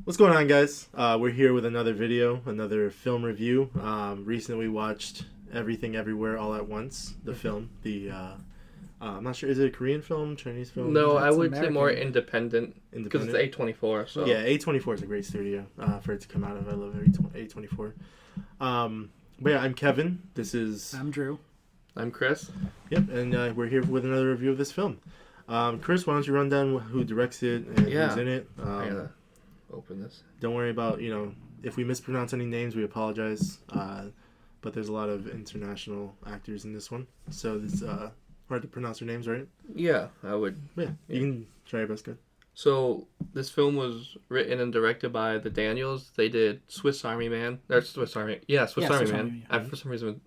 What's going on, guys? We're here with another video, another film review. Recently we watched Everything Everywhere All at Once, the film. I'm not sure, is it a Korean film, Chinese film? No, I It's would say more American. independent because it's Independent? A24. So Yeah, A24 is a great studio for it to come out of. I love A24. But yeah, I'm Kevin. This is... I'm Drew. I'm Chris. Yep, and we're here with another review of this film. Chris, why don't you run down who directs it and who's in it? I gotta open this. Don't worry about, if we mispronounce any names, we apologize. But there's a lot of international actors in this one. So it's hard to pronounce their names, right? Yeah, I would. Yeah, you can try your best, good. So this film was written and directed by the Daniels. They did Swiss Army Man. Or Swiss Army. Yeah, Swiss Army Man. For some reason.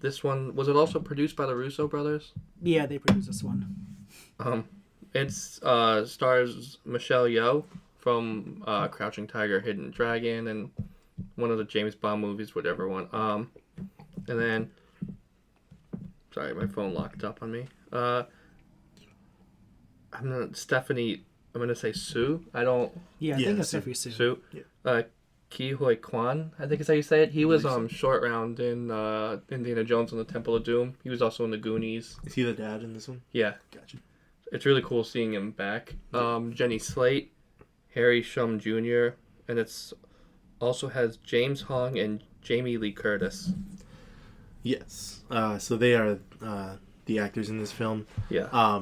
This one, was it also produced by the Russo brothers? Yeah, they produced this one. It's stars Michelle Yeoh from Crouching Tiger, Hidden Dragon, and one of the James Bond movies, whatever one. And then, sorry, my phone locked up on me. Stephanie. I'm gonna say Sue. I don't. Yeah, I Yeah, think it's Sue. Jeffrey Sue. Sue. Yeah. Ki Hoi Kwan, I think is how you say it. He was so. short round in Indiana Jones and the Temple of Doom. He was also in the Goonies. Is he the dad in this one? Yeah. Gotcha. It's really cool seeing him back. Jenny Slate, Harry Shum Jr., and it's also has James Hong and Jamie Lee Curtis. Yes. So they are the actors in this film. Yeah.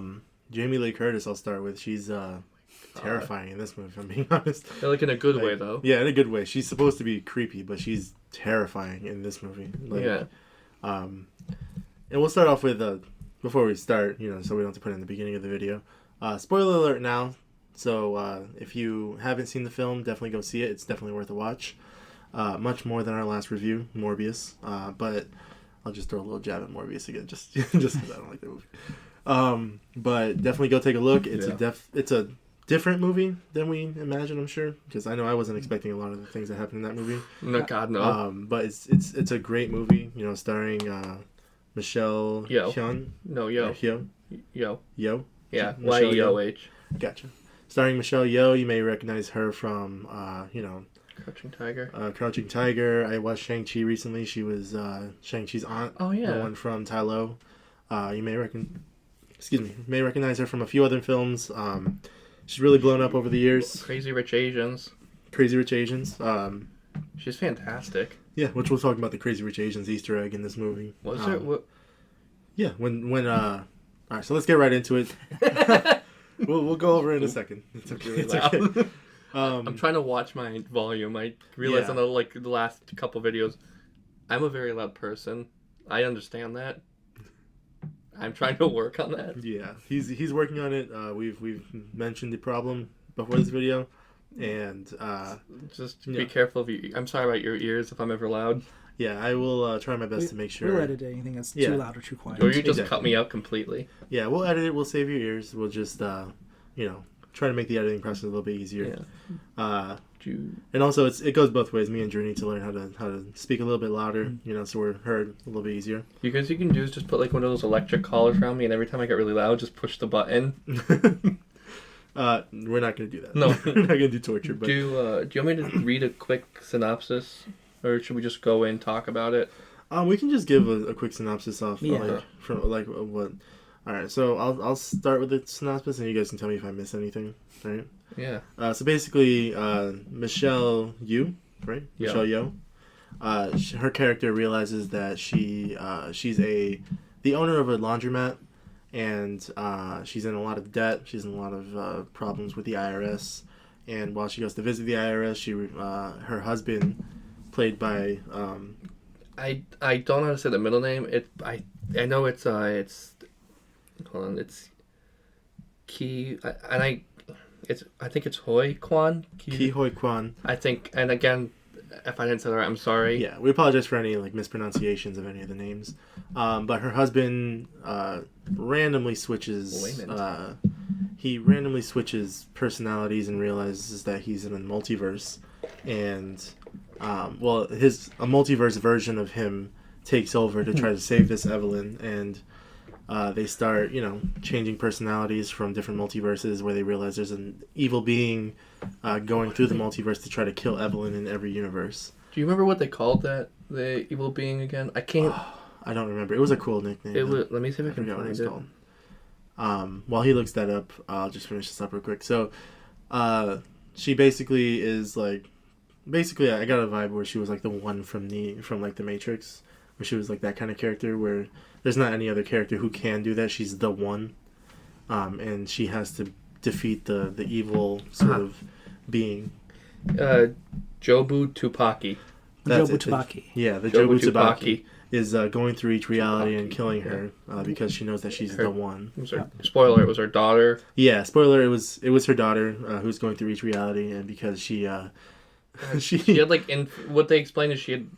Jamie Lee Curtis, I'll start with. She's terrifying in this movie, if I'm being honest. They're like in a good way, though. Yeah, in a good way. She's supposed to be creepy, but she's terrifying in this movie. Yeah. And we'll start off with, before we start, so we don't have to put it in the beginning of the video. Spoiler alert now. So if you haven't seen the film, definitely go see it. It's definitely worth a watch. Much more than our last review, Morbius. But I'll just throw a little jab at Morbius again, just because I don't like that movie. But definitely go take a look. It's a different movie than we imagined, I'm sure, because I know I wasn't expecting a lot of the things that happened in that movie. No, God, no. But it's a great movie, starring Michelle Hyun. No, Yo. Yo. Yeah, Michelle Y-E-O-H. Gotcha. Starring Michelle Yeoh, you may recognize her from, Crouching Tiger. Crouching Tiger. I watched Shang-Chi recently. She was Shang-Chi's aunt. Oh, yeah. The one from Tai Lo. You may recognize her from a few other films. She's really blown up over the years. Crazy Rich Asians. Crazy Rich Asians. She's fantastic. Yeah, which we'll talk about the Crazy Rich Asians Easter egg in this movie. Was there? What? Yeah, when all right, so let's get right into it. we'll go over it in a second. It's okay. Really It's loud. okay. I'm trying to watch my volume. I realized on the last couple videos, I'm a very loud person. I understand that. I'm trying to work on that. Yeah, he's working on it. We've mentioned the problem before this video, and Just be careful of you. I'm sorry about your ears if I'm ever loud. yeah, I will try my best to make sure. We'll edit anything that's too loud or too quiet. Or you just Exactly. cut me out completely. Yeah, we'll edit it. We'll save your ears. We'll just try to make the editing process a little bit easier. Yeah. And also it goes both ways. Me and Drew need to learn how to speak a little bit louder, so we're heard a little bit easier. You guys, you can do is just put like one of those electric collars around me, and every time I get really loud, just push the button. We're not gonna do that. No. We're not gonna do torture. But Do you want me to read a quick synopsis, or should we just go in and talk about it? we can just give a quick synopsis off Yeah. from what. All right, so I'll start with the synopsis, and you guys can tell me if I miss anything. All right. Yeah. So basically, Michelle Yeoh, right? Yeah. Michelle Yeoh. Her character realizes that she's the owner of a laundromat, and she's in a lot of debt. She's in a lot of problems with the IRS. And while she goes to visit the IRS, her husband, played by I don't know how to say the middle name. I know it's hold on, it's Ki I think it's Hoi Kwan. Ki Hoi Kwan. I think, and again, if I didn't say that right, I'm sorry. Yeah, we apologize for any mispronunciations of any of the names. But her husband randomly switches. He randomly switches personalities and realizes that he's in a multiverse, and a multiverse version of him takes over to try to save this Evelyn, and they start, changing personalities from different multiverses where they realize there's an evil being going through the multiverse to try to kill Evelyn in every universe. Do you remember what they called the evil being again? I can't. I don't remember. It was a cool nickname. Let me see if I can find it. While he looks that up, I'll just finish this up real quick. So, she basically is like, I got a vibe where she was like the one from like the Matrix, where she was like that kind of character where there's not any other character who can do that. She's the one, and she has to defeat the evil sort of being. Jobu Tupaki. Jobu Tupaki. Yeah, the Jobu Tupaki is going through each reality and killing her because she knows that she's the one. Spoiler: it was her daughter. Yeah, spoiler: it was her daughter who's going through each reality, and because she had like what they explained is she had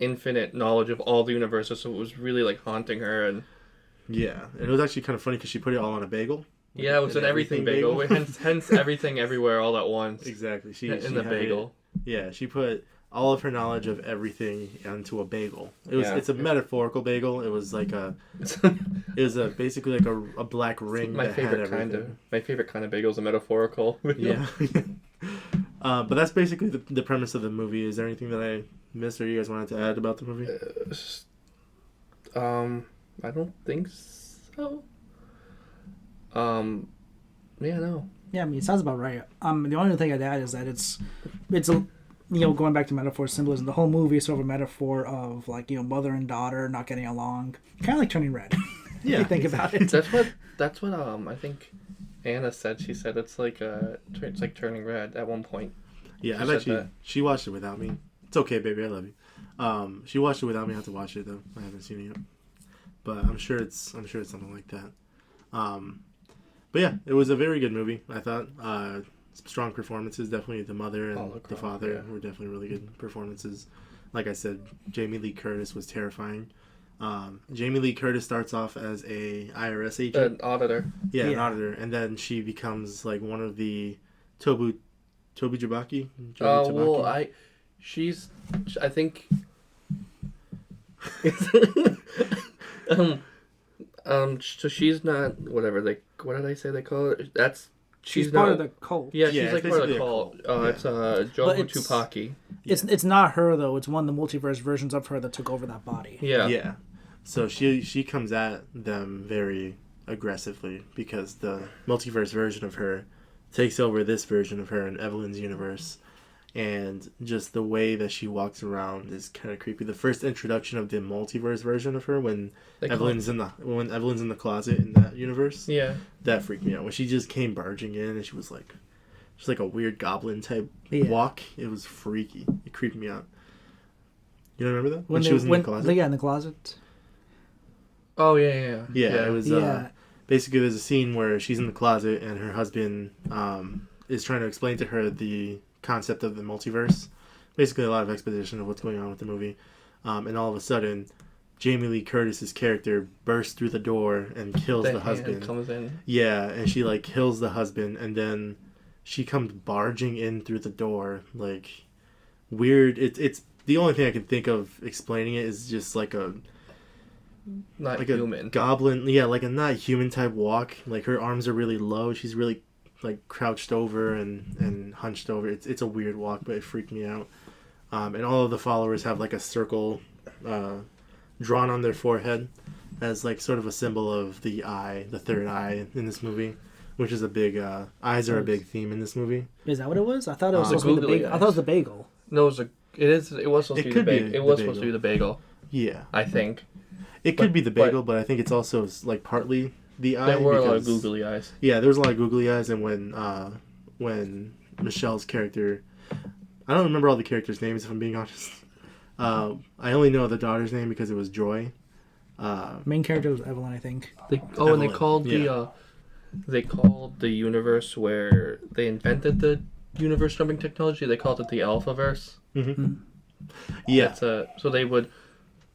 infinite knowledge of all the universes, so it was really like haunting her. And yeah, and it was actually kind of funny because she put it all on a bagel. Yeah, it was an everything bagel. hence everything everywhere all at once. Exactly. She the bagel. She put all of her knowledge of everything onto a bagel. It's a metaphorical bagel. It was like basically like a black ring. My favorite kind of bagel is a metaphorical. Yeah. But that's basically the premise of the movie. Is there anything that I missed or you guys wanted to add about the movie? I don't think so. Yeah, no. Yeah, I mean, it sounds about right. The only thing I'd add is that it's a, going back to metaphor symbolism, the whole movie is sort of a metaphor of like, mother and daughter not getting along, kind of like Turning Red. Yeah, you think about it. That's what I think Anna said. She said it's like Turning Red at one point. Yeah, she watched it without me. It's okay, baby, I love you. She watched it without me. I have to watch it though. I haven't seen it yet, but I'm sure it's something like that. But yeah, it was a very good movie, I thought. Strong performances, definitely the mother and the father were definitely really good performances. Like I said, Jamie Lee Curtis was terrifying. Jamie Lee Curtis starts off as a IRS agent. An auditor. Yeah, an auditor. And then she becomes like one of the Tobu Jabaki? Well, I think... so she's not what did I say they call her? She's part of the cult. Yeah, she's like part of the cult. It's Jobu Tupaki. It's not her though. It's one of the multiverse versions of her that took over that body. Yeah. Yeah. So she comes at them very aggressively because the multiverse version of her takes over this version of her in Evelyn's universe. And just the way that she walks around is kind of creepy. The first introduction of the multiverse version of her when Evelyn's in the closet in that universe. Yeah. That freaked me out. When she just came barging in and she was like a weird goblin type walk. It was freaky. It creeped me out. You don't remember that? When she was in the closet? Yeah, in the closet. Oh yeah. Yeah, it was basically there's a scene where she's in the closet and her husband is trying to explain to her the concept of the multiverse, basically a lot of exposition of what's going on with the movie, and all of a sudden Jamie Lee Curtis's character bursts through the door and kills the husband. Comes in. Yeah, and she like kills the husband, and then she comes barging in through the door, like weird. It's the only thing I can think of explaining it is just like a human goblin, like a not human type walk. Like her arms are really low. She's really like crouched over and hunched over. It's a weird walk, but it freaked me out. And all of the followers have like a circle drawn on their forehead as like sort of a symbol of the eye, the third eye in this movie, which is a big eyes are a big theme in this movie. Is that what it was? I thought it was supposed to be the bagel. I thought it was the bagel. No, it was supposed to be the bagel. It was supposed to be the bagel. Yeah, I think it could be the bagel, but I think it's also like partly the eye. There were a lot of googly eyes. Yeah, there was a lot of googly eyes, and when Michelle's character, I don't remember all the characters' names if I'm being honest. I only know the daughter's name because it was Joy. Main character was Evelyn, I think. Evelyn. And they called the universe where they invented the universe jumping technology. They called it the Alphaverse. Mm-hmm. Yeah. So they would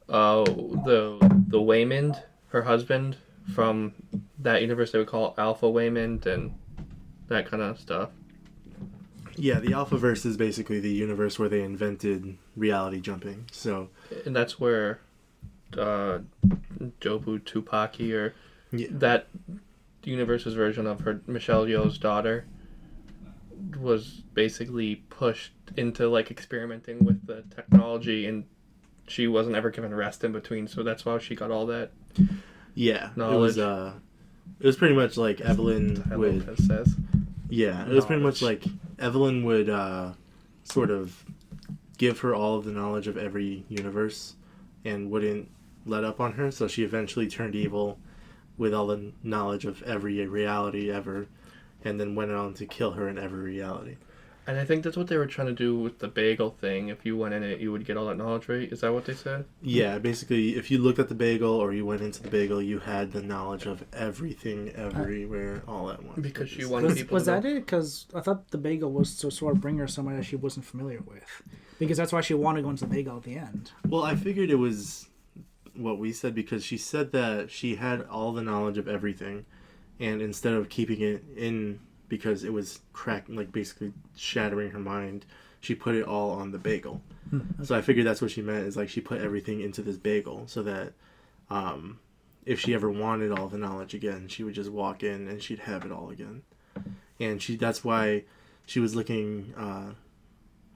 the Waymond, her husband from that universe, they would call Alpha Waymond and that kind of stuff. Yeah, the Alphaverse is basically the universe where they invented reality jumping. So, and that's where Jobu Tupaki or that universe's version of her Michelle Yeoh's daughter was basically pushed into like experimenting with the technology, and she wasn't ever given rest in between, so that's why she got all that Yeah, knowledge. It was pretty much like Evelyn would. Lopez says. Yeah, it was pretty much like Evelyn would sort of give her all of the knowledge of every universe, and wouldn't let up on her. So she eventually turned evil with all the knowledge of every reality ever, and then went on to kill her in every reality. And I think that's what they were trying to do with the bagel thing. If you went in it, you would get all that knowledge, right? Is that what they said? Yeah, basically, if you looked at the bagel or you went into the bagel, you had the knowledge of everything, everywhere, all at once. Because she wanted people Was to that know. it? Because I thought the bagel was to sort of bring her somewhere that she wasn't familiar with. Because that's why she wanted to go into the bagel at the end. Well, I figured it was what we said because she said that she had all the knowledge of everything, and instead of keeping it in because it was like basically shattering her mind, she put it all on the bagel. So I figured that's what she meant, is like she put everything into this bagel so that if she ever wanted all the knowledge again, she would just walk in and she'd have it all again. And that's why she was looking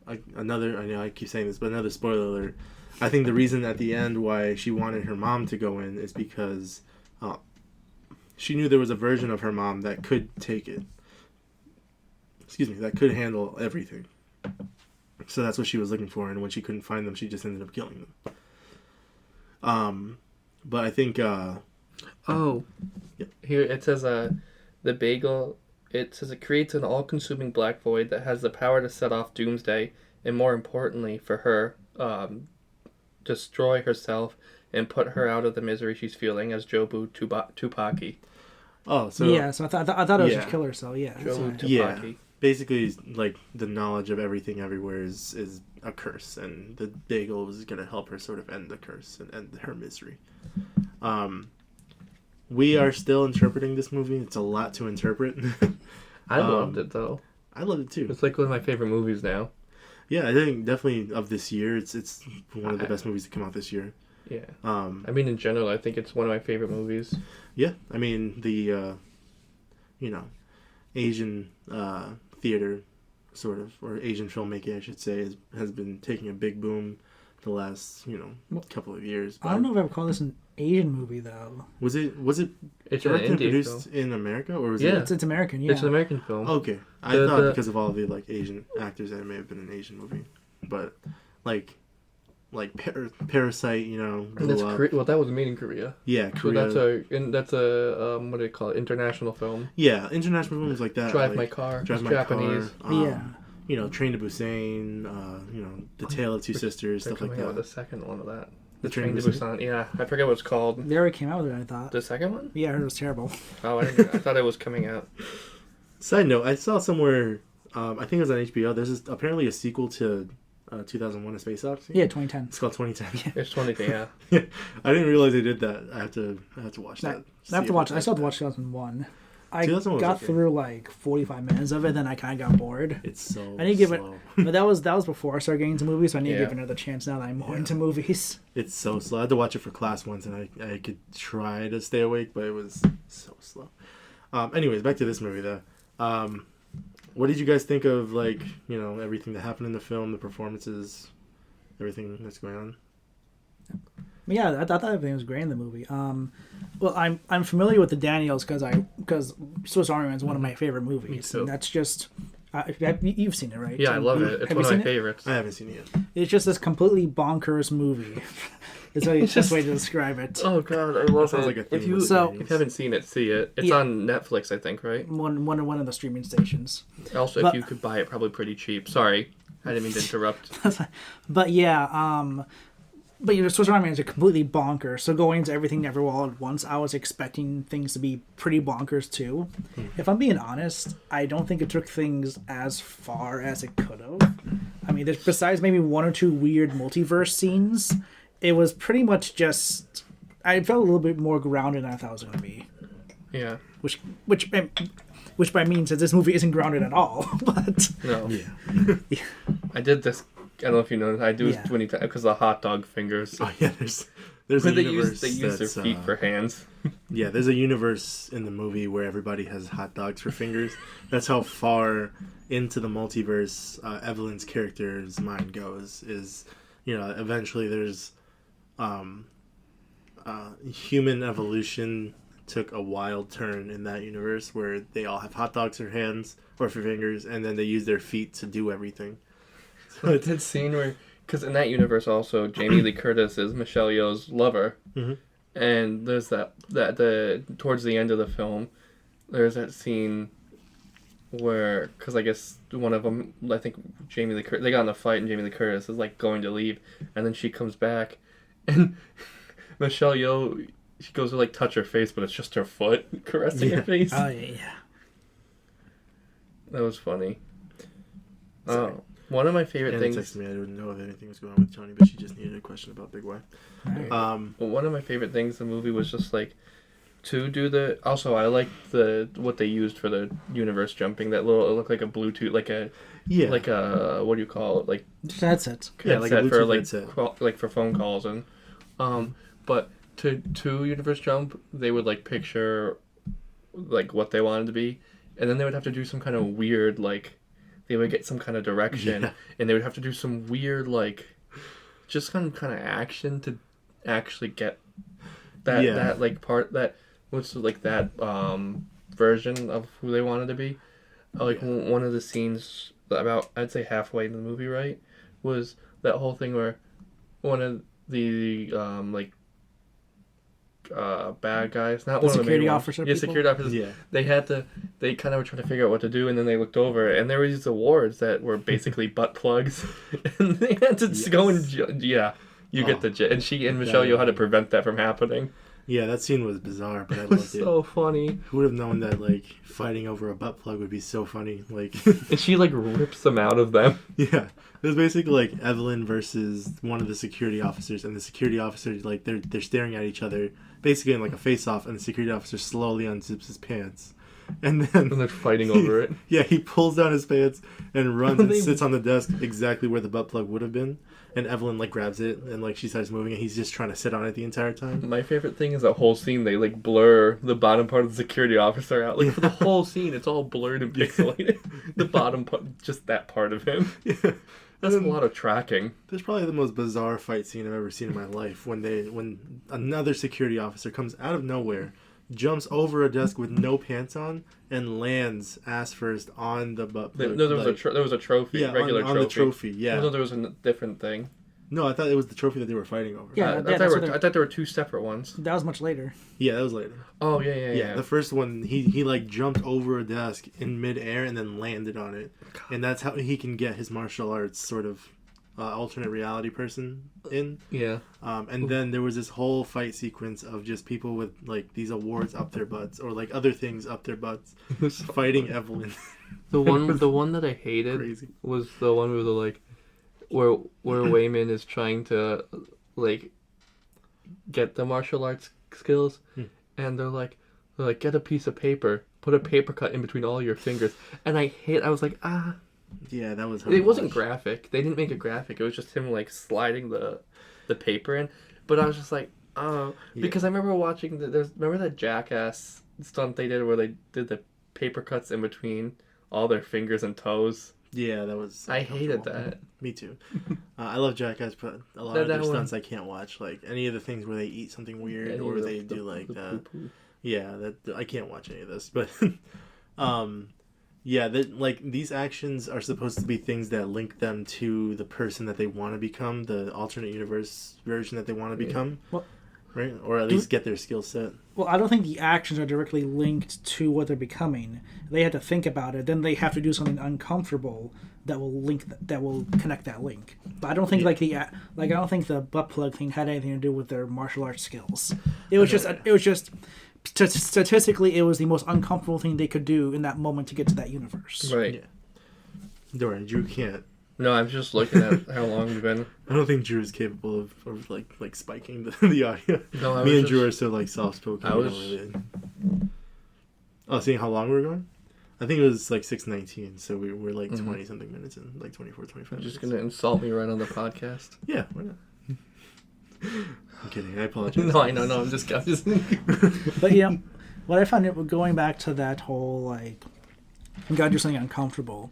I know I keep saying this, but another spoiler alert. I think the reason at the end why she wanted her mom to go in is because she knew there was a version of her mom that could take it. That could handle everything. So that's what she was looking for, and when she couldn't find them, she just ended up killing them. But I think Oh. Yep. Here it says the bagel, it says it creates an all-consuming black void that has the power to set off doomsday, and more importantly for her, destroy herself and put her out of the misery she's feeling as Jobu Tupaki. oh, so yeah, so I thought it was yeah. just kill her, so yeah. that's Jobu right. Tupaki. Yeah. Basically, like, the knowledge of everything everywhere is a curse, and the bagel is going to help her sort of end the curse and end her misery. We are still interpreting this movie. It's a lot to interpret. I loved it though. I love it too. It's like one of my favorite movies now. Yeah, I think definitely of this year, it's one of the best movies to come out this year. Yeah. I mean, in general, I think it's one of my favorite movies. Yeah, I mean the Asian theater, sort of, or Asian filmmaking, I should say, has been taking a big boom the last couple of years. I don't know if I would call this an Asian movie though. Was it It's an directed and indie produced film. in America, or was Yeah. it? It's American, yeah. It's an American film. Okay, I thought because of all the like Asian actors that it may have been an Asian movie, but like Parasite, And blew that's up. well, that was made in Korea. Yeah, So Korea. that's a what do they call it? International film. Yeah, international films like that. Drive like My Car. Drive It's My Japanese. Car. Yeah. Train to Busan. The Tale of Two Sisters, They're stuff like coming out with that. the second one of that. The The Train to Busan. Yeah, I forget what it's called. They already came out with it, I thought. The second one? Yeah, I heard it was terrible. Oh, I thought it was coming out. Side note: I saw somewhere, I think it was on HBO. There's apparently a sequel to 2001: A Space Odyssey. Yeah, 2010. It's called 2010. It's 20, yeah. I didn't realize they did that. I have to watch that. I have to watch. I still have to watch 2001. I 2001 was got okay. through like 45 minutes of it, then I kind of got bored. It's so. I need to give it, slow. but that was before I started getting into movies, so I need to Yeah. give it another chance now that I'm more into movies. It's so slow. I had to watch it for class once, and I could try to stay awake, but it was so slow. Anyways, back to this movie though. What did you guys think of everything that happened in the film, the performances, everything that's going on? But yeah, I thought everything was great in the movie. Well, I'm familiar with the Daniels because Swiss Army Man is one of my favorite movies. Me too. And that's just you've seen it, right? Yeah, I love it. It's Have one you of my seen it? favorites. I haven't seen it yet. It's just this completely bonkers movie. It's the best way to describe it. Oh, God, I love Sounds it. like a If theme you, with So- Daniels. if you haven't seen it, see it. It's Yeah. on Netflix, I think, right? One of the streaming stations. Also, But- if you could buy it, probably pretty cheap. Sorry, I didn't mean to interrupt. But yeah, Swiss Army Man is completely bonkers. So going into Everything Never All at Once, I was expecting things to be pretty bonkers too. If I'm being honest, I don't think it took things as far as it could have. I mean, besides maybe one or two weird multiverse scenes, it was pretty much just. I felt a little bit more grounded than I thought it was going to be. Yeah. Which by means that this movie isn't grounded at all. But No. Yeah. I did this. I don't know if you noticed. I do Yeah. this 20 times because of the hot dog fingers. Oh yeah, there's there's But a they universe use their that's, feet for hands. Yeah, there's a universe in the movie where everybody has hot dogs for fingers. That's how far into the multiverse Evelyn's character's mind goes. Is, you know, eventually there's human evolution took a wild turn in that universe where they all have hot dogs for hands or for fingers, and then they use their feet to do everything. So It's that scene where, because in that universe also, Jamie Lee Curtis is Michelle Yeoh's lover, and there's the towards the end of the film, there's that scene where, because I guess one of them, I think Jamie Lee Curtis, they got in a fight, and Jamie Lee Curtis is like going to leave, and then she comes back, and Michelle Yeoh, she goes to like touch her face, but it's just her foot caressing her face. Oh yeah. That was funny. Oh, one of my favorite Anna things. texted me. I didn't know if anything was going on with Tony, but she just needed a question about Big Y. Well, one of my favorite things in the movie was just like to do the. Also, I liked what they used for the universe jumping. That little, it looked like a Bluetooth, like a what do you call it? Like Just headsets. Yeah, like a headset for Bluetooth headset. like for phone calls and but to universe jump, they would like picture like what they wanted to be, and then they would have to do some kind of weird like. They would get some kind of direction, and they would have to do some weird, like, just kind of action to actually get that like part that what's like that version of who they wanted to be. Like one of the scenes about I'd say halfway in the movie, right, was that whole thing where one of the bad guys, not The one of the security main officer ones. Yeah, people? security officers. Yeah. They kind of were trying to figure out what to do, and then they looked over, and there were these awards that were basically butt plugs, and they had to go and you get the and she and Michelle Yeoh had to prevent that from happening. Yeah, that scene was bizarre, but I It was loved it. so funny, Who would have known that like fighting over a butt plug would be so funny? Like, and she like rips them out of them. yeah, it was basically like Evelyn versus one of the security officers, and the security officer like they're staring at each other, basically in like a face off, and the security officer slowly unzips his pants, and then And they're fighting over it. Yeah, he pulls down his pants and runs and sits on the desk exactly where the butt plug would have been. And Evelyn like grabs it and like she starts moving and he's just trying to sit on it the entire time. My favorite thing is that whole scene. They like blur the bottom part of the security officer out. Like for the whole scene, it's all blurred and pixelated. The bottom part, just that part of him. Yeah. That's a lot of tracking. There's probably the most bizarre fight scene I've ever seen in my life when another security officer comes out of nowhere, jumps over a desk with no pants on, and lands ass first on the butt plug. No, there was a trophy, Yeah, regular on the trophy. Yeah. No, there was a different thing. No, I thought it was the trophy that they were fighting over. Yeah, I that's what thought there were two separate ones. That was much later. Yeah, that was later. Oh yeah. The first one, he like jumped over a desk in midair and then landed on it, and that's how he can get his martial arts sort of alternate reality person in. Yeah. And then there was this whole fight sequence of just people with like these awards up their butts or like other things up their butts, fighting Evelyn. The one that I hated Crazy. was the one where where Wayman is trying to like get the martial arts skills, and they're like get a piece of paper, put a paper cut in between all your fingers, and I was like Yeah, that was. It wasn't graphic. They didn't make it graphic. It was just him like sliding the paper in. But I was just like, oh, because I remember watching remember that Jackass stunt they did where they did the paper cuts in between all their fingers and toes. Yeah, that was. I hated that. Me too. I love Jackass, but a lot of their stunts I can't watch. Like any of the things where they eat something weird or they do like that. Yeah, that I can't watch any of this. But, yeah, that like these actions are supposed to be things that link them to the person that they want to become, the alternate universe version that they want to become, right? Or at least get their skill set. Well, I don't think the actions are directly linked to what they're becoming. They have to think about it. Then they have to do something uncomfortable that will connect that link. But I don't think I don't think the butt plug thing had anything to do with their martial arts skills. It was just statistically it was the most uncomfortable thing they could do in that moment to get to that universe. Right. Yeah. Don't worry, Drew can't. No, I'm just looking at how long we've been. I don't think Drew is capable of like spiking the audio. No, Me and Drew are so like soft spoken. Seeing how long we were going? I think it was like 6:19, so we were like 20 something minutes in, like 24, 25 You're just minutes. gonna insult me right on the podcast. Yeah, why not? I'm kidding. I apologize. No, I know. No, I'm just. But yeah, what I found it going back to that whole like, you gotta do something uncomfortable.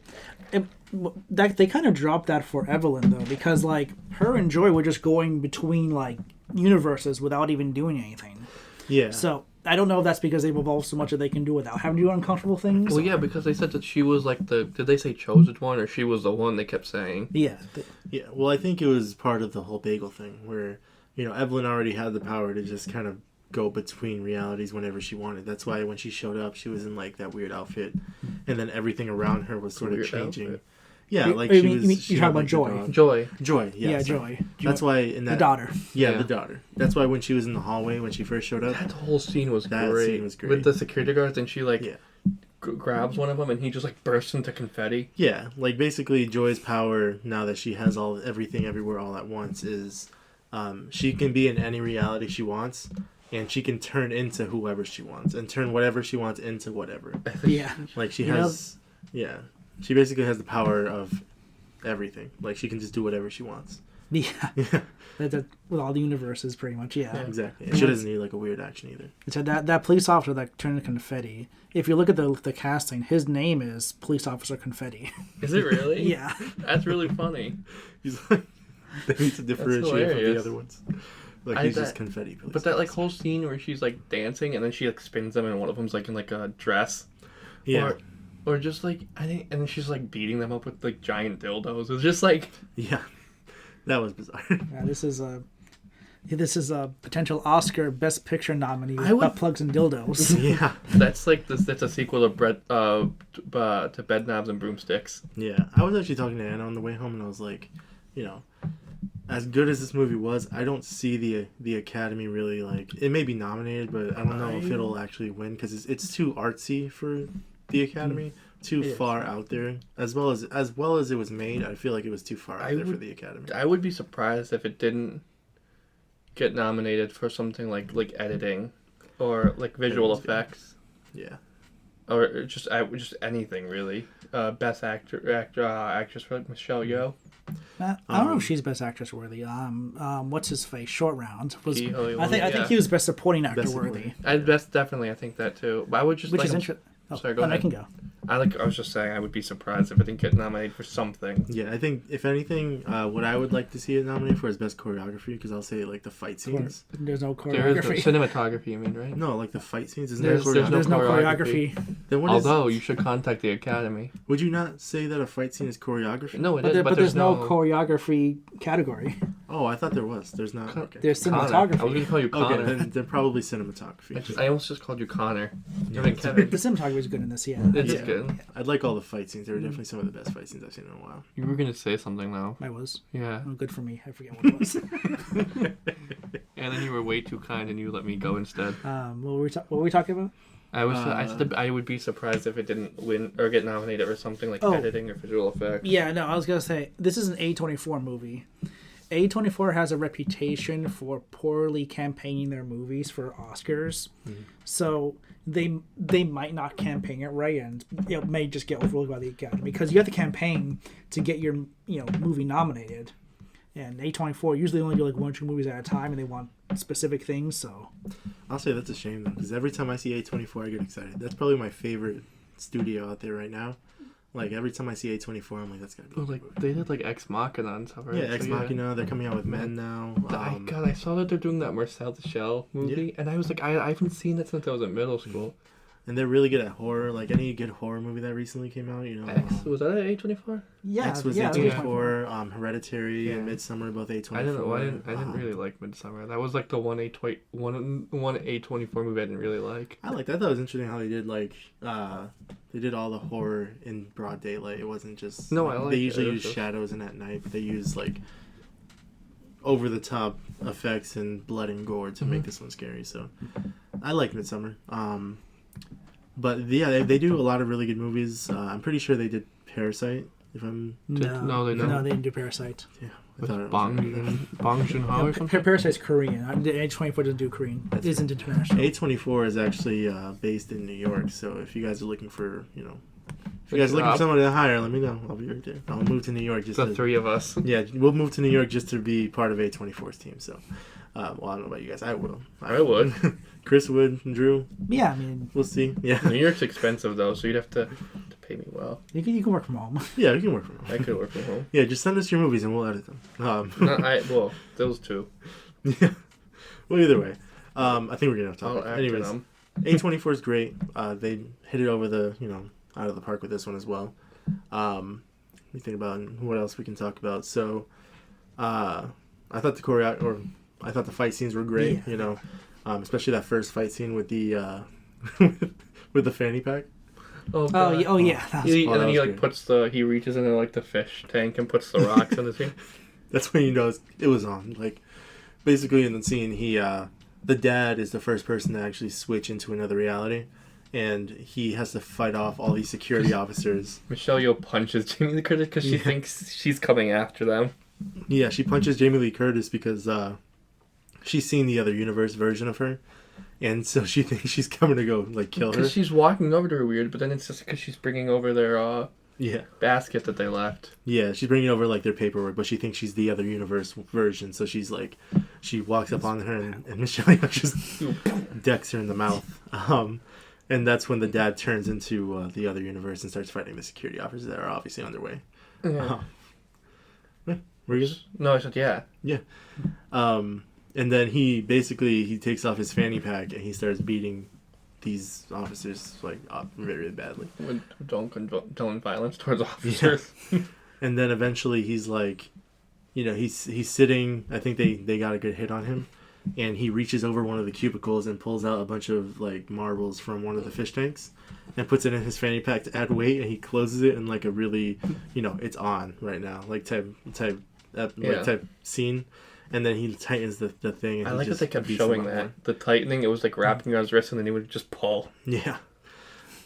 That they kind of dropped that for Evelyn though, because like her and Joy were just going between like universes without even doing anything. Yeah. So I don't know if that's because they've evolved so much that they can do without having to do uncomfortable things. Well, yeah, because they said that she was like the. Did they say chosen one, or she was the one? They kept saying. Yeah. Yeah. Well, I think it was part of the whole bagel thing where, Evelyn already had the power to just kind of go between realities whenever she wanted. That's why when she showed up, she was in like that weird outfit, and then everything around her was sort of changing. Outfit. Yeah, like you she mean, was. you're talking about Joy. Joy. Joy. Yeah. Yeah, sorry. Joy. That's why in that The daughter. Yeah, Yeah. the daughter. That's why when she was in the hallway when she first showed up. That whole scene was That great. scene was great. With the security guards, and she like Yeah. grabs one of them, and he just like bursts into confetti. Yeah, like basically Joy's power now that she has everything everywhere all at once is, she can be in any reality she wants, and she can turn into whoever she wants and turn whatever she wants into whatever. Yeah. Like she has, she basically has the power of everything. Like she can just do whatever she wants. Yeah. Yeah, With all the universes, pretty much. Yeah. exactly. And she doesn't need like a weird action either. So that police officer that turned into confetti. If you look at the casting, his name is Police Officer Confetti. Is it really? Yeah. That's really funny. He's like, they need to differentiate from the hilarious. other ones. Like he's just confetti. But that like whole scene where she's like dancing, and then she like spins them, and one of them's like in like a dress. Yeah. Or just like I think, and then she's like beating them up with like giant dildos. It's just like Yeah. That was bizarre. Yeah, this is a potential Oscar Best Picture nominee with I would- butt plugs and dildos. Yeah. that's like this. That's a sequel to to Bed Knobs and Broomsticks. Yeah. I was actually talking to Anna on the way home, and I was like, as good as this movie was, I don't see the Academy really like. It may be nominated, but I don't know if it'll actually win because it's too artsy for the Academy. Too far out there, as well as it was made. I feel like it was too far out there for the Academy. I would be surprised if it didn't get nominated for something like editing, or like visual effects, Yeah. or just anything really. Best actress for Michelle Yeoh. I don't know if she's Best Actress worthy. What's his face? Short Round was. Ki Ho I think yeah. he was Best Supporting Actor Best worthy, Definitely I think that too. But I would just which like is interesting. Oh, sorry, go I ahead. can go. I was just saying I would be surprised if it didn't get nominated for something. Yeah, I think if anything, what I would like to see it nominated for is best choreography because I'll say like the fight scenes. There's no There is no choreography. cinematography, you mean, right? No, like the fight scenes. Isn't There's- there there's choreography? There's no choreography. choreography. Then what Although you should contact the Academy. would you not say that a fight scene is choreography? No, it But, is, but there's no choreography category. Oh, I thought there was. There's not. Okay. There's Connor. I was cinematography. going to call you Connor. Okay, then probably cinematography. I almost just called you Connor. Yeah, I mean, it's Kevin. The cinematography is good in this, yeah. It's Yeah. good. I'd like all the fight scenes. They were definitely some of the best fight scenes I've seen in a while. You were going to say something, though. I was. Yeah. Oh, good for me. I forget what it was. And then you were way too kind and you let me go instead. What were we talking about? I said I would be surprised if it didn't win or get nominated for something like Oh. editing or visual effects. Yeah, no, I was gonna say this is an A24 movie. A24 has a reputation for poorly campaigning their movies for Oscars, so they might not campaign it right, and it may just get overlooked by the Academy because you have to campaign to get your movie nominated. And A24 usually only do like 1 or 2 movies at a time, and they want specific things. So I'll say that's a shame though, because every time I see A24, I get excited. That's probably my favorite studio out there right now. Like every time I see A24, I'm like, that's gotta be. Oh, like they did like Ex Machina and stuff, right? Yeah, Ex Machina. They're coming out with Men now. God, I saw that they're doing that Marcel the Shell movie, and I was like, I haven't seen that since I was in middle school. And they're really good at horror. Like any good horror movie that recently came out, X was that at A24? yeah, X was yeah, A24. Hereditary and Yeah. Midsommar both A24. I didn't really like Midsummer. That was like the one A24 movie I didn't really like. I liked. I thought it was interesting how they did they did all the horror in broad daylight. It wasn't just No, I liked they it. usually It was use just- shadows and at night, but they use like over the top effects and blood and gore to make this one scary. So I like Midsummer. But yeah, they do a lot of really good movies. I'm pretty sure they did Parasite. If I'm No, they don't. No, they didn't do Parasite. yeah, I With thought it Bong was. Joon-ho or something? Parasite's Korean. A24 doesn't do Korean. It isn't international. A24 is actually based in New York. So if you guys are looking for if you guys are looking for Rob. someone to hire, let me know. I'll be right there. I'll move to New York just The to 3 of us. Yeah, we'll move to New York just to be part of A24's team. So, Well, I don't know about you guys. I will. I would. Chris would. Drew. Yeah, I mean, We'll see. Yeah. New York's expensive though, so you'd have to pay me well. you can work from home. Yeah, you can work from home. I could work from home. Yeah, just send us your movies and we'll edit them. Well, those two. Yeah. Well, either way, I think we're getting off topic. I'll act Anyways, them. A24 is great. They hit it over the out of the park with this one as well. We think about what else we can talk about. So, I thought I thought the fight scenes were great. Yeah. Especially that first fight scene with the with the fanny pack. Oh, yeah. That was, And then that he was he reaches into like the fish tank and puts the rocks in the thing. That's when it was on. Like, basically in the scene, the dad is the first person to actually switch into another reality, and he has to fight off all these security officers. Michelle Yeoh punches Jamie Lee Curtis because she thinks she's coming after them. Yeah, she punches Jamie Lee Curtis because she's seen the other universe version of her, and so she thinks she's coming to go kill her. Because she's walking over to her weird, but then it's just because she's bringing over their Yeah. basket that they left. Yeah, she's bringing over their paperwork, but she thinks she's the other universe version. So she's she walks up on her and Michelle Yeoh just decks her in the mouth. And that's when the dad turns into the other universe and starts fighting the security officers that are obviously on their way. Yeah. Were you? No, I said yeah. Yeah. And then he takes off his fanny pack and he starts beating these officers up very, really badly. Don't condone violence towards officers. Yeah. And then eventually he's he's sitting. I think they got a good hit on him, and he reaches over one of the cubicles and pulls out a bunch of marbles from one of the fish tanks, and puts it in his fanny pack to add weight. And he closes it in a really, it's on right now type scene. And then he tightens the thing. And I like that they kept showing that. More. The tightening, it was wrapping around his wrist and then he would just pull. Yeah.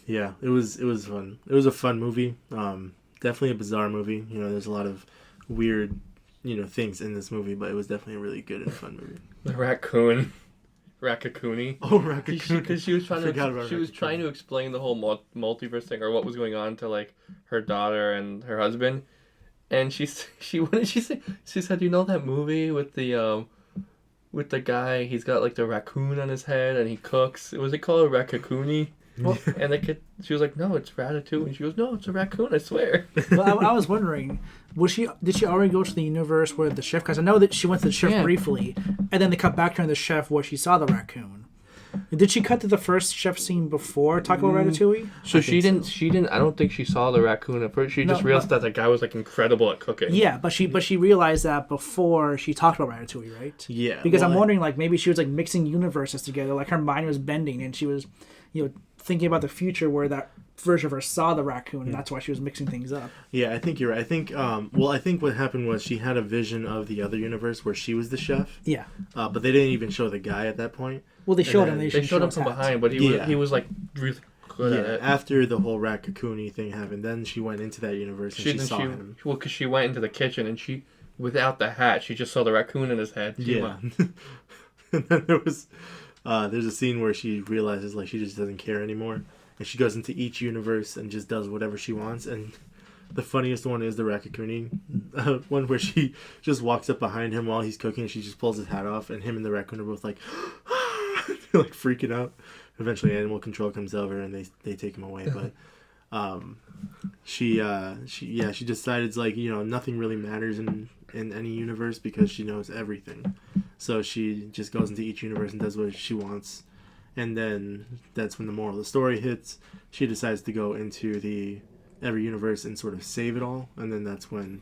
Yeah, it was fun. It was a fun movie. Definitely a bizarre movie. There's a lot of weird, things in this movie, but it was definitely a really good and fun movie. The raccoon. Raccoon. Oh, raccoon. Because she was trying to explain the whole multiverse thing or what was going on to her daughter and her husband. And what did she say? She said, "You know that movie with the guy? He's got the raccoon on his head and he cooks. Was it called a raccoon?" Well, and the kid, she was like, "No, it's Ratatouille." And she goes, "No, it's a raccoon. I swear." Well, I was wondering, did she already go to the universe where the chef? Because I know that she went to the chef briefly, and then they cut back to her in the chef where she saw the raccoon. Did she cut to the first chef scene before talking about Ratatouille? So she didn't. I don't think she saw the raccoon at first. She just realized that the guy was incredible at cooking. Yeah, but she realized that before she talked about Ratatouille, right? Yeah. Because I'm wondering, maybe she was mixing universes together, her mind was bending, and she was, thinking about the future where that version of her saw the raccoon, and that's why she was mixing things up. Yeah, I think you're right. I think, I think what happened was she had a vision of the other universe where she was the chef. Yeah. But they didn't even show the guy at that point. Well, they showed him. They showed him from behind, but he was really good at it. After the whole raccoon thing happened, then she went into that universe and she saw him. Well, because she went into the kitchen and without the hat, she just saw the raccoon in his head. Yeah. And then there's a scene where she realizes she just doesn't care anymore, and she goes into each universe and just does whatever she wants. And the funniest one is the raccoon one where she just walks up behind him while he's cooking and she just pulls his hat off, and him and the raccoon are both they're freaking out. Eventually animal control comes over and they take him away, but she decides nothing really matters in any universe because she knows everything. So she just goes into each universe and does what she wants. And then that's when the moral of the story hits. She decides to go into every universe and sort of save it all. And then that's when,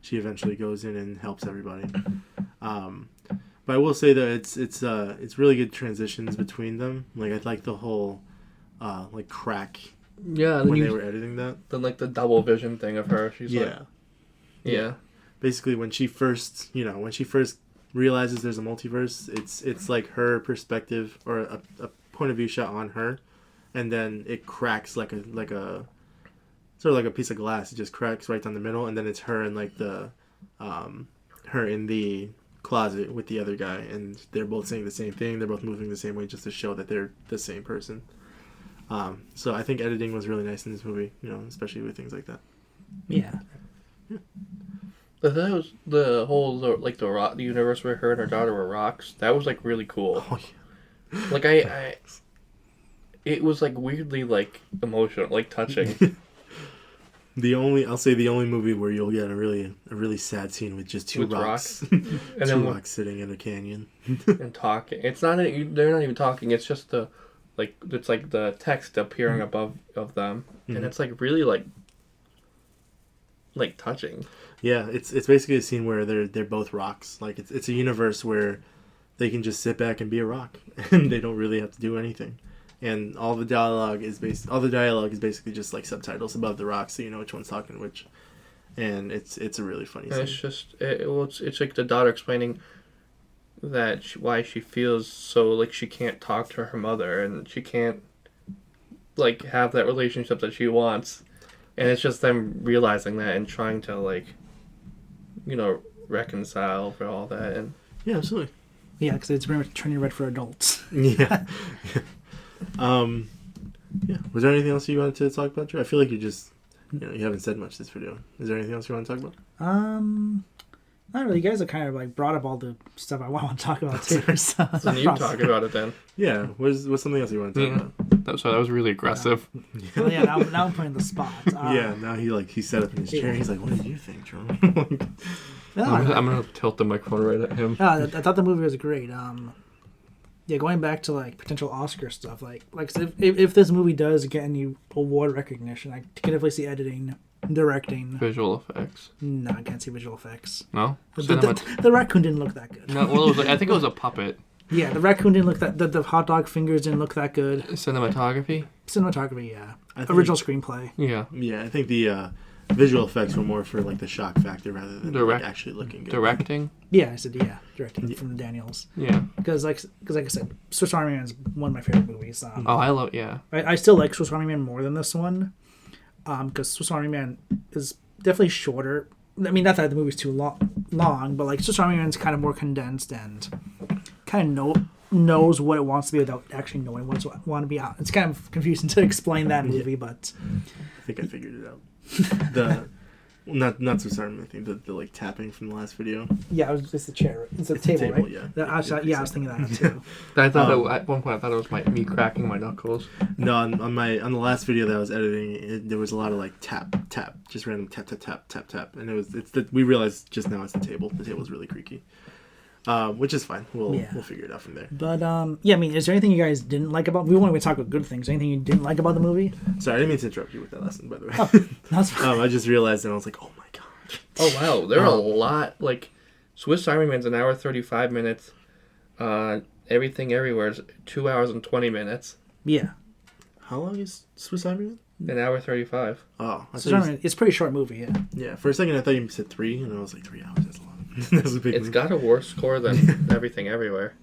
she eventually goes in and helps everybody. But I will say that it's really good transitions between them. I like the whole crack. Yeah, when they were editing that. Then the double vision thing of her. She's yeah. Basically, when she first realizes there's a multiverse, it's her perspective or a point of view shot on her, and then it cracks like a sort of like a piece of glass. It just cracks right down the middle, and then it's her and her in the closet with the other guy, and they're both saying the same thing. They're both moving the same way just to show that they're the same person. So I think editing was really nice in this movie, especially with things like that. Yeah. But that was the whole like the universe where her and her daughter were rocks. That was like really cool. Oh, yeah. Like I it was like weirdly like emotional, like touching. I'll say the only movie where you'll get a really sad scene with just two With rocks, and two then rocks sitting in a canyon. and talking. It's not they're not even talking. It's just it's like the text appearing above of them, and it's like really like touching. Yeah, it's basically a scene where they're both rocks. Like it's a universe where they can just sit back and be a rock, and they don't really have to do anything. And all the dialogue is basically just like subtitles above the rocks, so you know which one's talking which. And it's a really funny And scene. it's just it's like the daughter explaining that why she feels so like she can't talk to her mother and she can't like have that relationship that she wants, and it's just them realizing that and trying to like, you know, reconcile for all that. And Yeah, absolutely. Yeah, because it's very much turning red for adults. Yeah. Yeah. Was there anything else you wanted to talk about, Drew? I feel like you haven't said much this video. Is there anything else you want to talk about? Not really. You guys have kind of like brought up all the stuff I want to talk about too. So you talk about it then. Yeah. What's something else you want to talk about? That was really aggressive. Well, yeah, now I'm putting the spot. Yeah. Now he sat up in his chair. He's like, "What did you think, Drew?" I'm gonna tilt the microphone right at him. I thought the movie was great. Yeah, going back to like potential Oscar stuff, like if this movie does get any award recognition, I can definitely see editing, directing. Visual effects. No, I can't see visual effects. No. The raccoon didn't look that good. No. Well, I think it was a puppet. Yeah, the raccoon didn't look that. The hot dog fingers didn't look that good. Cinematography. Cinematography, yeah. Original screenplay. Yeah. Yeah, I think the visual effects were more for like the shock factor rather than like, actually looking good. Directing. Yeah, I said directing from the Daniels. Yeah. Because like I said, Swiss Army Man is one of my favorite movies. I love I still like Swiss Army Man more than this one, because Swiss Army Man is definitely shorter. I mean, not that the movie's too long, but like Swiss Army Man's kind of more condensed and kind of knows what it wants to be without actually knowing what it wants to be out. It's kind of confusing to explain that movie, but I think I figured it out. Not Swiss Army Man thing, the like tapping from the last video. Yeah, it was just the chair. It's a table, right? Yeah. I was thinking that too. I thought at one point I thought it was me cracking my knuckles. No, on the last video that I was editing, there was a lot of like tap, just random tap, and we realized just now it's the table. The table's really creaky, which is fine. We'll figure it out from there. But yeah, I mean, is there anything you guys didn't like about? We won't even talk about good things. Anything you didn't like about the movie? Sorry, I didn't mean to interrupt you with that lesson, by the way. Oh, that's fine. I just realized and I was like, oh my god. Oh wow, there are a lot. Like Swiss Army Man's an hour 35 minutes. Everything Everywhere is 2 hours and 20 minutes. Yeah. How long is Swiss Army Man? An hour 35. Oh, It's a pretty short movie. Yeah. Yeah. For a second, I thought you said 3, and I was like, 3 hours. That's long. That's a big. It's got a worse score than Everything Everywhere.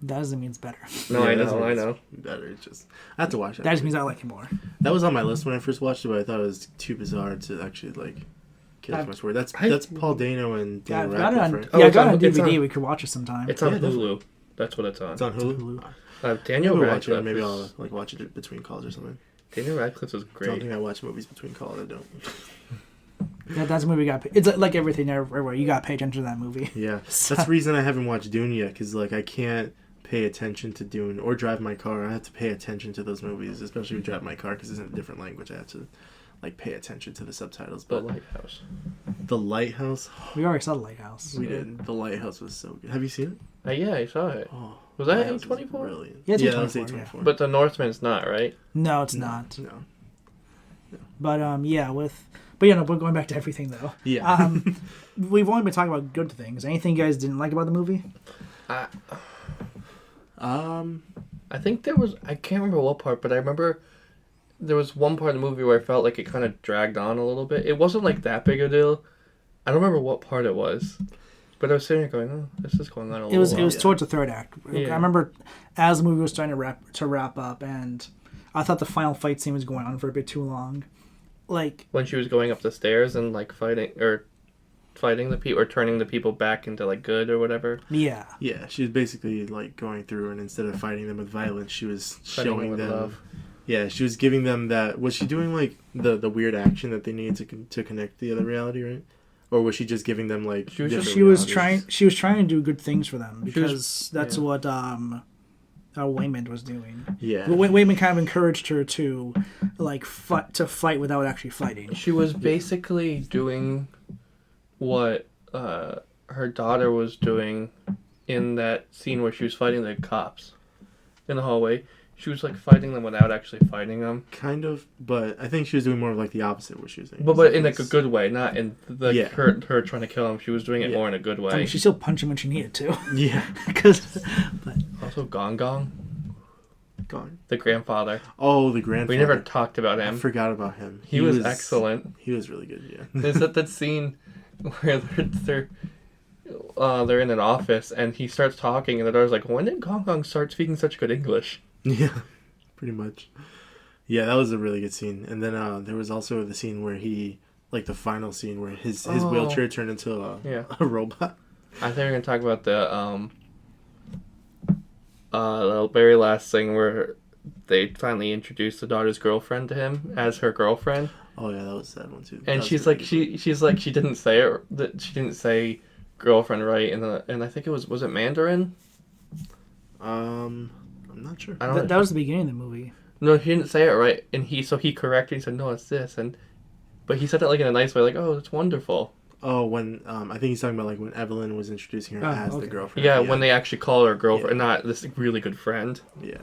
That doesn't mean it's better. No, Yeah, I know. Better. It's just I have to watch that. That just means I like it more. That was on my list when I first watched it, but I thought it was too bizarre to actually like get as much word. That's Paul Dano and Dan Radcliffe, right? I got it on it's DVD. on- we could watch it sometime. It's on Yeah, Hulu. definitely. That's what it's on. It's on Hulu. Daniel Maybe watch it. Radcliffe. Maybe I'll like watch it between calls or something. Daniel Radcliffe is I don't great. think I watch movies between calls. I don't. Yeah, that's a movie. It's like Everything Everywhere. You got to pay attention to that movie. Yeah, that's the reason I haven't watched Dune yet, because like I can't pay attention to Dune or drive my car. I have to pay attention to those movies, especially with drive my car, because it's in a different language. I have to like pay attention to the subtitles. The But Lighthouse. The Lighthouse, We already saw The Lighthouse. we did. The Lighthouse was so good. Have you seen it? Yeah, I saw it. Oh, Was that Lighthouse A24? Brilliant. Yeah, it's that was A24, yeah. A24. But The Northman's not, right? No, it's not. No. But we're going back to everything though. Yeah. We've only been talking about good things. Anything you guys didn't like about the movie? I think there was, I can't remember what part, but I remember there was one part of the movie where I felt like it kind of dragged on a little bit. It wasn't like that big a deal. I don't remember what part it was, but I was sitting there going, "Oh, this is going on a little." It was towards the third act. Yeah. I remember as the movie was starting to wrap up, and I thought the final fight scene was going on for a bit too long. Like when she was going up the stairs and like fighting the people or turning the people back into like good or whatever. yeah, Yeah, she was basically like going through, and instead of fighting them with violence, she was showing with them. love. Yeah, she was giving them that. Was she doing like the weird action that they needed to connect the other reality, right? or was she just giving them like? She was just- different She was realities? trying to do good things for them She was- because that's yeah. what Waymond was doing. Yeah. Waymond kind of encouraged her to like fight without actually fighting. She was basically doing what her daughter was doing in that scene where she was fighting the cops in the hallway. She was like fighting them without actually fighting them. Kind of, but I think she was doing more of like the opposite of what she was doing. But in like a good way, not in the Yeah. her trying to kill him. She was doing it Yeah. more in a good way. I mean, she still punched him when she needed to. Yeah. But Also, Gong Gong, Gone. the grandfather. Oh, the grandfather. We never talked about I him. forgot about him. He was excellent. He was really good. Yeah. There's that scene where they're in an office and he starts talking and the daughter's like, "When did Gong Gong start speaking such good English?" Yeah, pretty much. Yeah, that was a really good scene. And then there was also the scene where he, like the final scene where his Oh. wheelchair turned into Yeah. a robot. I think we're gonna talk about the very last thing where they finally introduced the daughter's girlfriend to him as her girlfriend, Oh yeah, that was a sad one too. That and was she's really like good. she's like she didn't say it, that she didn't say girlfriend right, and I think it was it Mandarin? I'm not sure. I don't that was the beginning of the movie. No, he didn't say it right, and he corrected. He said no, it's this, but he said it like in a nice way, like, oh, it's wonderful. Oh, when I think he's talking about like when Evelyn was introducing her Oh, as okay. the girlfriend. Yeah, when they actually call her girlfriend, not this really good friend. Yeah.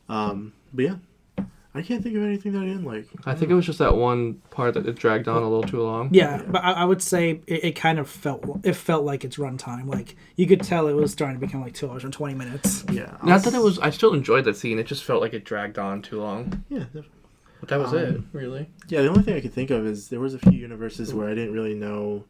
But yeah, I can't think of anything that I didn't like. I think it was just that one part that it dragged on a little too long. Yeah, but I would say it kind of felt like its runtime. Like you could tell it was starting to become like 2 hours and 20 minutes. Yeah. Not that it was. I still enjoyed that scene. It just felt like it dragged on too long. Yeah, definitely. But that was it, really. Yeah, the only thing I could think of is there was a few universes where I didn't really know,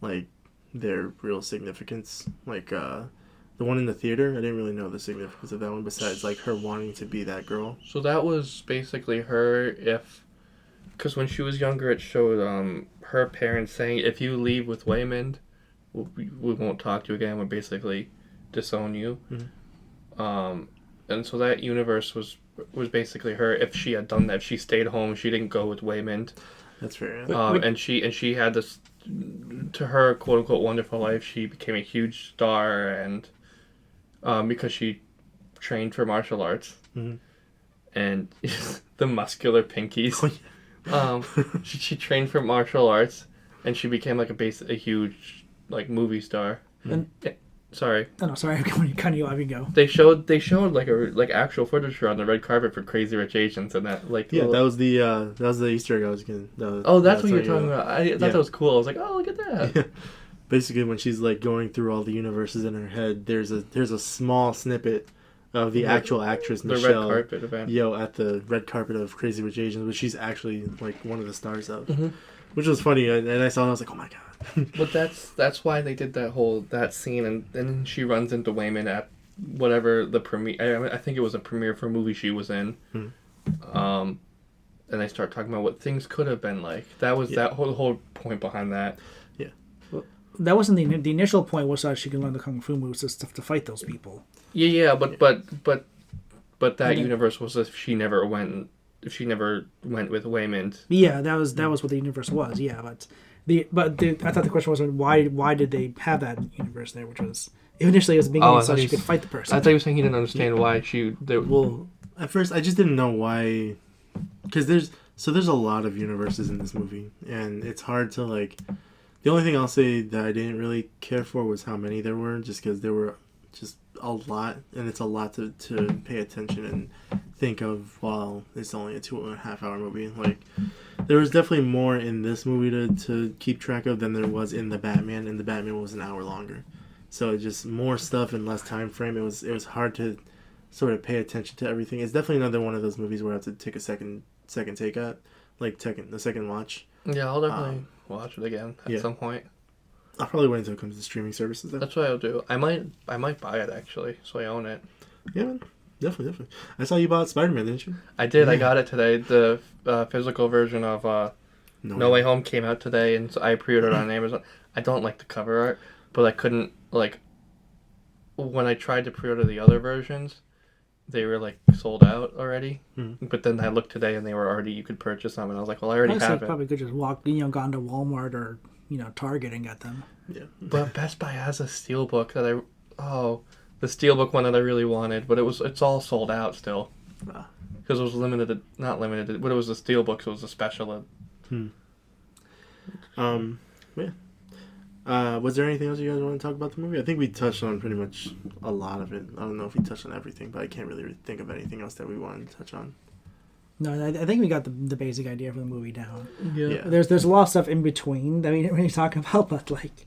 like, their real significance. Like, the one in the theater, I didn't really know the significance of that one besides, like, her wanting to be that girl. So that was basically her. Because when she was younger, it showed her parents saying, "If you leave with Waymond, we won't talk to you again. We'll basically disown you." Mhm. And so that universe was basically her. If she had done that, if she stayed home, she didn't go with Waymond. That's fair. Yeah. And she had this, to her quote unquote wonderful life. She became a huge star, and because she trained for martial arts, Mhm. and the muscular pinkies. She trained for martial arts, and she became like a huge like movie star. And- Sorry, Oh, no, sorry, I'm cutting you off. You go. they showed like actual footage of her on the red carpet for Crazy Rich Asians, and that like Yeah, little- that was the Easter egg I was gonna. Oh, that's what you're talking about. I thought Yeah. that was cool. I was like, oh, look at that. Yeah. Basically, when she's like going through all the universes in her head, there's a small snippet of the actual actress The Michelle red carpet event. at the red carpet of Crazy Rich Asians, which she's actually like one of the stars of, Mhm. which was funny. And I saw it, I was like, oh my god. But that's why they did that scene, and then she runs into Wayman at whatever the premiere. I think it was a premiere for a movie she was in. Mhm. And they start talking about what things could have been like. That was that whole point behind that. That wasn't the initial point. Was that she could learn the kung fu moves and stuff to fight those people. Yeah, but that then- universe was if she never went with Waymond. Yeah, that was what the universe was. Yeah, I thought the question was why did they have that universe there, which was initially it was the beginning I so thought she he could was- fight the person. I thought you were saying he didn't understand why Well, at first I just didn't know why, because there's a lot of universes in this movie, and it's hard to like. The only thing I'll say that I didn't really care for was how many there were, just because there were just a lot, and it's a lot to pay attention and think of while it's only a 2.5 hour movie. Like, there was definitely more in this movie to keep track of than there was in the Batman, and the Batman was an hour longer. So it just more stuff in less time frame. It was hard to sort of pay attention to everything. It's definitely another one of those movies where I have to take a second take at, like the second watch. Yeah, I'll definitely watch it again at some point. I'll probably wait until it comes to streaming services. Then. That's what I'll do. I might buy it actually, so I own it. Yeah, man. Definitely. I saw you bought Spider-Man, didn't you? I did. I got it today. The physical version of No Way Home came out today, and so I pre-ordered on Amazon. I don't like the cover art, but I couldn't like. When I tried to pre-order the other versions, they were like sold out already. Mhm. But then I looked today, and they were already. You could purchase them, and I was like, well, I already Honestly, have it. probably could just gone to Walmart or Target and get them. Yeah. But Best Buy has a steelbook that the steelbook one that I really wanted, but it's all sold out still. Because it was not limited, but it was a steelbook, so it was a special. Yeah. Was there anything else you guys want to talk about the movie? I think we touched on pretty much a lot of it. I don't know if we touched on everything, but I can't really think of anything else that we wanted to touch on. No, I think we got the basic idea for the movie down. Yeah. There's a lot of stuff in between that we didn't really talk about, but like.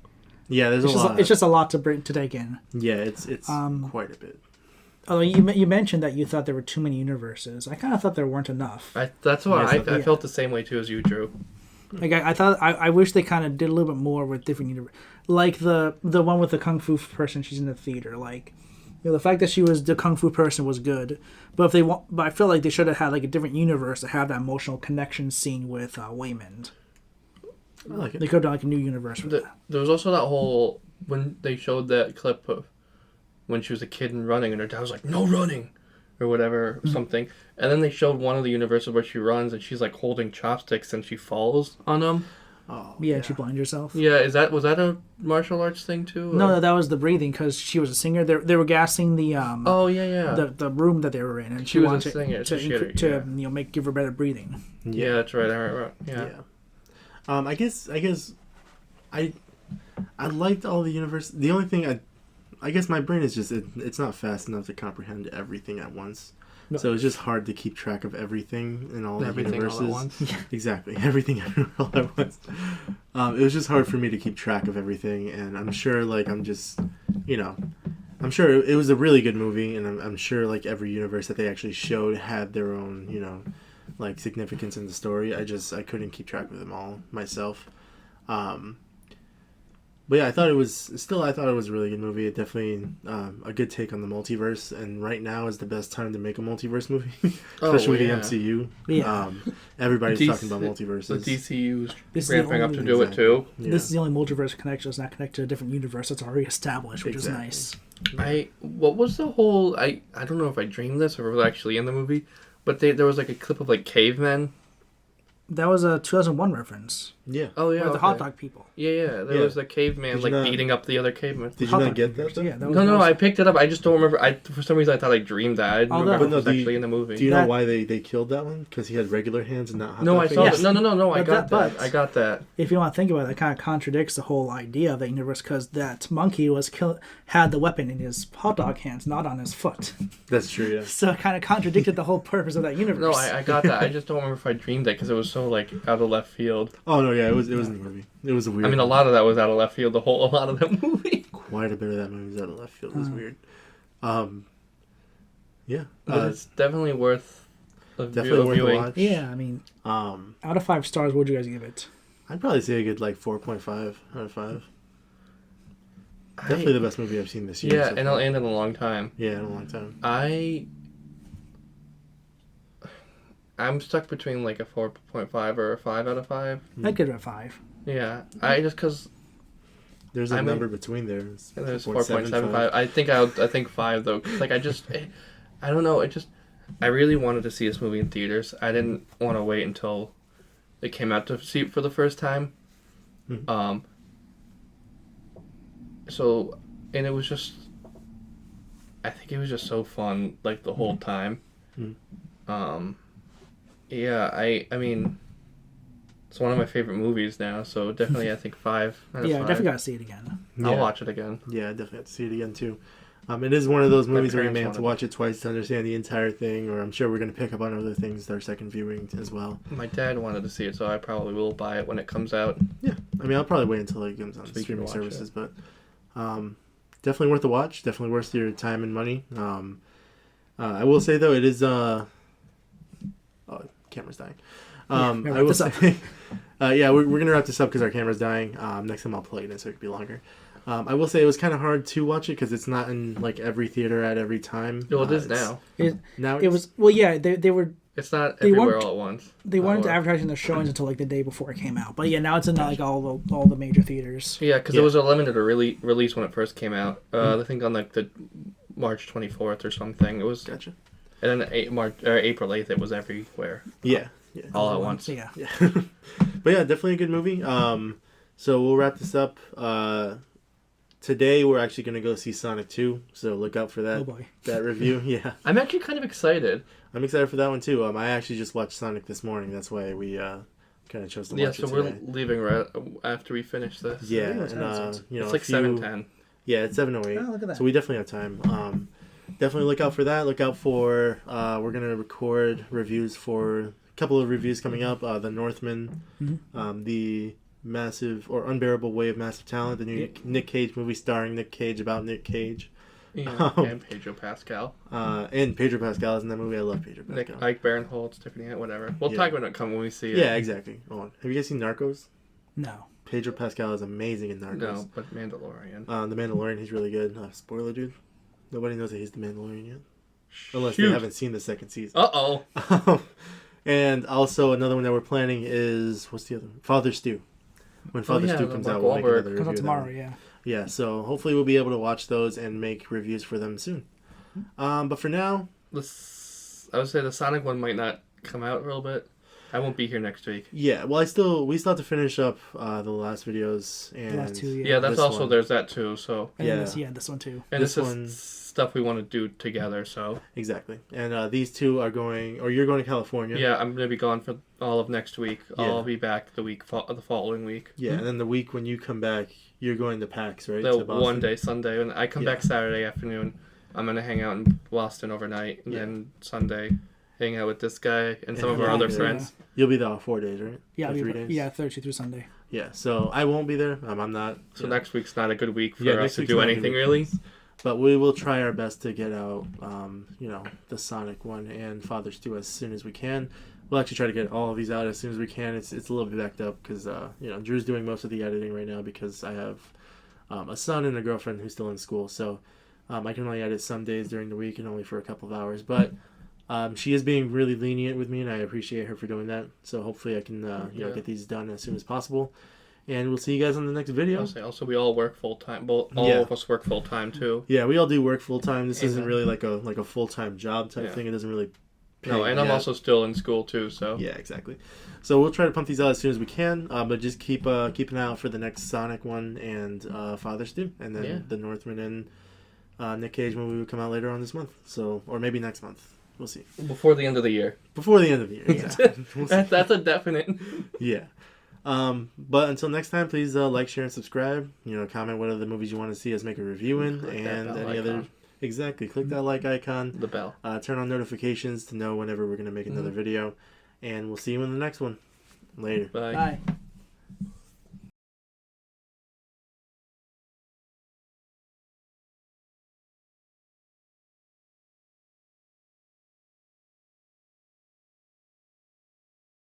Yeah, there's a lot. It's just a lot to take in. Yeah, it's quite a bit. Although you mentioned that you thought there were too many universes, I kind of thought there weren't enough. That's why I felt the same way too as you, Drew. Like I thought, I wish they kind of did a little bit more with different universes. Like the one with the kung fu person, she's in the theater. Like, the fact that she was the kung fu person was good, but but I feel like they should have had like a different universe to have that emotional connection scene with Waymond. I like it. They could have done like a new universe with that. There was also that whole when they showed that clip of when she was a kid and running, and her dad was like, "No running," or whatever, something. And then they showed one of the universes where she runs and she's like holding chopsticks and she falls on them. Oh, Yeah, she blinds herself. Yeah, was that a martial arts thing too? No, that was the breathing because she was a singer. They were gassing the Oh yeah. the room that they were in, and She was a wanted singer, so she had to give her better breathing. Yeah, that's right. Right. Yeah. I guess I liked all the universe. The only thing I guess my brain is just it's not fast enough to comprehend everything at once. No. So it's just hard to keep track of everything in all the universes. All at once. Exactly, everything everywhere all at once. It was just hard for me to keep track of everything, and I'm sure I'm sure it was a really good movie, and I'm sure like every universe that they actually showed had their own like significance in the story. I couldn't keep track of them all myself. But yeah, I thought it was a really good movie. It definitely a good take on the multiverse, and right now is the best time to make a multiverse movie, especially with the MCU. Yeah, everybody's talking about multiverses. The DCU's ramping up to do it too. Yeah. This is the only multiverse connection that's not connected to a different universe that's already established, which is nice. What was the whole? I don't know if I dreamed this or it was actually in the movie, but there was like a clip of like cavemen. That was a 2001 reference. Yeah. Oh yeah. The hot dog people. Yeah. There was the caveman beating up the other caveman. Did you not get that? Yeah. No. I picked it up. I just don't remember. For some reason I thought I dreamed that. I didn't remember it was actually in the movie. Do you know why they killed that one? Because he had regular hands and not hot dog No, I saw fingers? that. No. I got that. If you want to think about it, that kind of contradicts the whole idea of the universe because that monkey had the weapon in his hot dog hands, not on his foot. That's true. Yeah. So it kind of contradicted the whole purpose of that universe. No, I got that. I just don't remember if I dreamed it because it was so like out of left field. Oh no, yeah, it was in the movie. It was a weird. I mean, a lot of that was out of left field. A lot of that movie. Quite a bit of that movie was out of left field. It was weird. Yeah, but it's definitely worth definitely worth a watch. Yeah, I mean, out of 5 stars, what would you guys give it? I'd probably say a good 4.5 out of 5. Definitely the best movie I've seen this year. Yeah, so and in a long time. Yeah, in a long time. I'm stuck between like a 4.5 or a 5 out of 5. I'd give it a 5. Yeah, because there's a number between there. There's 4.75. I think 5 though. Cause like I don't know. I really wanted to see this movie in theaters. I didn't want to wait until it came out to see it for the first time. Mm-hmm. So, and it was just, I think it was just so fun like the whole time. Mm-hmm. Yeah, I mean, it's one of my favorite movies now, so definitely I think 5 out of 5. Yeah, I definitely gotta see it again. I'll watch it again. Yeah, I definitely have to see it again too. It is one of those movies where you may have to watch it twice to understand the entire thing, or I'm sure we're going to pick up on other things our second viewing as well. My dad wanted to see it, so I probably will buy it when it comes out. Yeah, I mean, I'll probably wait until it comes on streaming services, but definitely worth a watch, definitely worth your time and money. I will say, though, it is... camera's dying. I will say, we're gonna wrap this up because our camera's dying. Next time I'll plug it in so it can be longer. I will say it was kind of hard to watch it because it's not in like every theater at every time. Well, it is now. It was they were. It's not everywhere all at once. They weren't advertising the showings until like the day before it came out. But yeah, now it's in like all the major theaters. Yeah, because it was a limited release when it first came out. I think on like the March 24th or something. It was. Gotcha. And then April 8th, it was everywhere. Yeah. All at once. Yeah. But yeah, definitely a good movie. So we'll wrap this up. Today we're actually going to go see Sonic 2, so look out for that. Oh boy. That review. Yeah, I'm actually kind of excited. I'm excited for that one too. I actually just watched Sonic this morning. That's why we kind of chose to watch So it we're today. leaving right after we finish this. Yeah, It's and you know, It's like 7:10. Yeah, it's 7:08. Oh, look at that. So we definitely have time. Definitely look out for that. Look out for we're gonna record reviews for a couple of reviews coming up. The Northman, the Massive or Unbearable Way of Massive Talent, the new Nick Cage movie starring Nick Cage about Nick Cage. Yeah, and Pedro Pascal. And Pedro Pascal is in that movie. I love Pedro Pascal. Ike Barinholtz, Tiffany Hunt, whatever. We'll talk about it when we see it. Yeah, exactly. Hold on. Have you guys seen Narcos? No. Pedro Pascal is amazing in Narcos. No, but Mandalorian. The Mandalorian, he's really good. Spoiler, dude. Nobody knows that he's the Mandalorian yet. Unless Shoot. they haven't seen the second season. Uh-oh. And also another one that we're planning is, what's the other one? Father Stew. When Father Stew the comes Mark out, we'll make Wahlberg. another Comes review out of that tomorrow, one. yeah. Yeah, so hopefully we'll be able to watch those and make reviews for them soon. But for now... I would say the Sonic one might not come out a little bit. I won't be here next week. Yeah, well, we still have to finish up the last videos. And The last two, Yeah, that's this also, one. there's that too, so. And Yeah. this one too. And This this one- is stuff we want to do together, so. Exactly. And these two are going... Or you're going to California. Yeah, I'm going to be gone for all of next week. Yeah. I'll be back the following week. Yeah, and then the week when you come back, you're going to PAX, right? The To Boston? one day, Sunday. When I come back Saturday afternoon, I'm going to hang out in Boston overnight. And then Sunday, hang out with this guy and some of our other Yeah. friends. You'll be there all 4 days, right? Yeah, Or 3 days? yeah, Thursday through Sunday. Yeah, so I won't be there. I'm not. So next week's not a good week for Yeah, us next to week's do not a good anything, week. really. But we will try our best to get out, the Sonic one and Father Stew as soon as we can. We'll actually try to get all of these out as soon as we can. It's a little bit backed up because, Drew's doing most of the editing right now because I have a son and a girlfriend who's still in school. So I can only edit some days during the week and only for a couple of hours. But she is being really lenient with me, and I appreciate her for doing that. So hopefully I can, get these done as soon as possible. And we'll see you guys on the next video. Also, we all work full time. All of us work full time too. Yeah, we all do work full time. This isn't Amen. really like a full time job type thing. It doesn't really pay No, and I'm yet. also still in school too. So Yeah, exactly. So we'll try to pump these out as soon as we can. But just keep an eye out for the next Sonic one and Father Stew, and then the Northman and Nick Cage movie will come out later on this month. So, or maybe next month. We'll see. before the end of the year. Before the end of the year. Exactly. We'll see. That's a definite. Yeah. But until next time, please like, share, and subscribe. Comment what other movies you want to see us make a review in, Click that and bell any other. icon. Exactly. Click that like icon. The bell. Turn on notifications to know whenever we're going to make another video. And we'll see you in the next one. Later. Bye. Bye.